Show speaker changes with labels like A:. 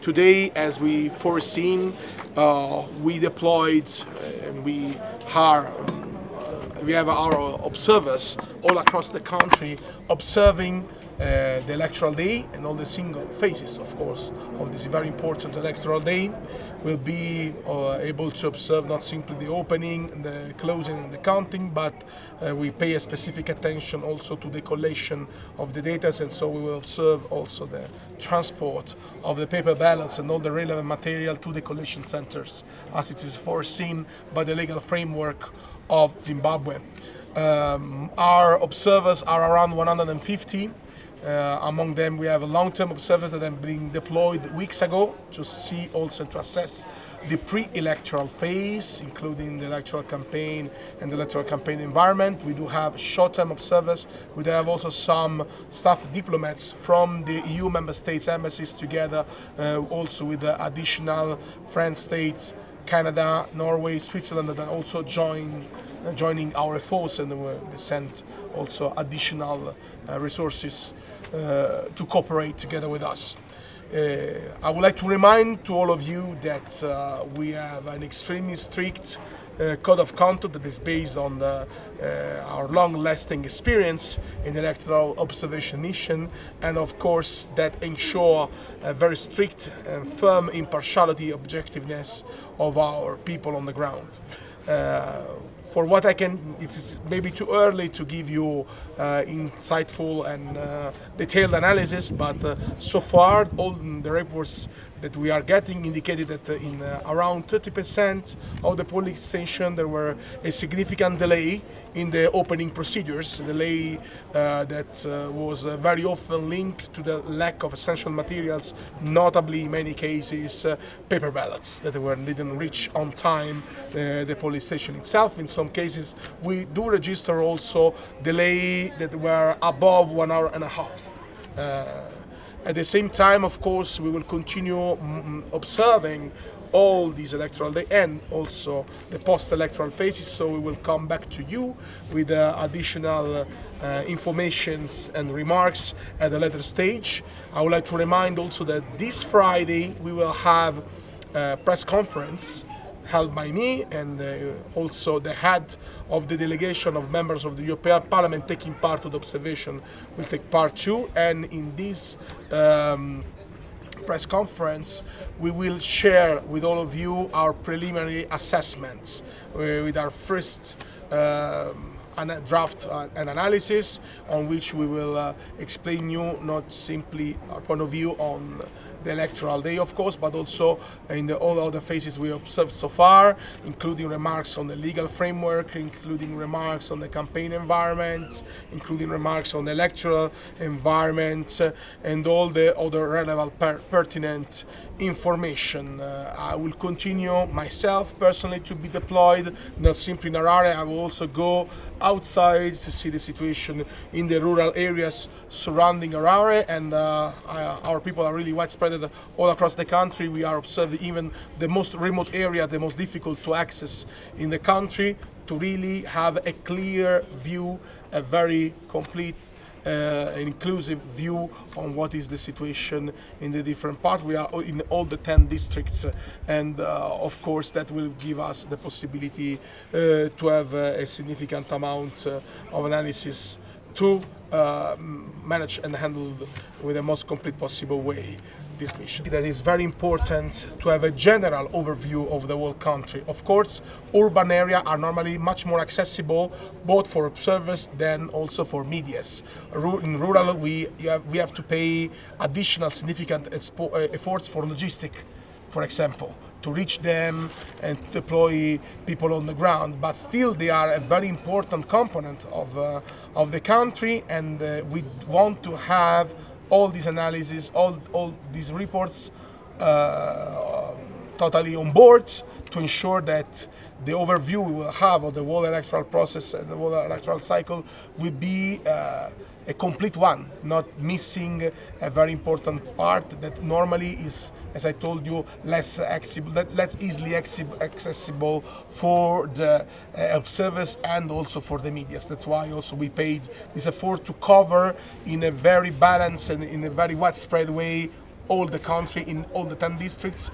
A: Today, as we foreseen, we deployed and we have our observers all across the country observing the electoral day, and all the single phases, of course, of this very important electoral day. Will be able to observe not simply the opening, the closing and the counting, but we pay a specific attention also to the collation of the data, and so we will observe also the transport of the paper ballots and all the relevant material to the collation centers, as it is foreseen by the legal framework of Zimbabwe. Our observers are around 150. Among them we have long-term observers that have been deployed weeks ago to see also to assess the pre-electoral phase, including the electoral campaign and the electoral campaign environment. We do have short-term observers. We do have also some staff diplomats from the EU member states embassies together also with the additional French states, Canada, Norway, Switzerland, that are also joining our efforts, and they sent also additional resources to cooperate together with us. I would like to remind to all of you that we have an extremely strict code of conduct that is based on our long-lasting experience in electoral observation mission, and of course that ensure a very strict and firm impartiality, objectiveness of our people on the ground. For what I can, it's maybe too early to give you insightful and detailed analysis, but so far all the reports that we are getting indicated that in around 30% of the polling station there were a significant delay in the opening procedures, a delay that was very often linked to the lack of essential materials, notably in many cases paper ballots that didn't reach on time the polling station itself. In some cases we do register also delay that were above 1 hour and a half. At the same time, of course, we will continue observing all these electoral day and also the post-electoral phases, so we will come back to you with additional informations and remarks at a later stage. I would like to remind also that this Friday we will have a press conference held by me, and also the head of the delegation of members of the European Parliament taking part to the observation will take part too. And in this press conference we will share with all of you our preliminary assessments with our first draft and analysis, on which we will explain you not simply our point of view on the electoral day, of course, but also in all other phases we observed so far, including remarks on the legal framework, including remarks on the campaign environment, including remarks on the electoral environment, and all the other relevant pertinent information. I will continue myself personally to be deployed, not simply in Harare. I will also go outside to see the situation in the rural areas surrounding Harare, and our people are really widespread all across the country. We are observing even the most remote area, the most difficult to access in the country, to really have a clear view, a very complete inclusive view on what is the situation in the different parts. We are in all the 10 districts, and of course that will give us the possibility to have a significant amount of analysis to manage and handle with the most complete possible way this mission. That is very important to have a general overview of the whole country. Of course, urban areas are normally much more accessible both for observers than also for medias. In rural, we have to pay additional significant efforts for logistics, for example, to reach them and deploy people on the ground, but still they are a very important component of the country, and we want to have all these analyses, all these reports totally on board to ensure that the overview we will have of the whole electoral process and the whole electoral cycle will be a complete one, not missing a very important part that normally is, as I told you, less easily accessible for the observers and also for the media. That's why also we paid this effort to cover in a very balanced and in a very widespread way all the country, in all the 10 districts.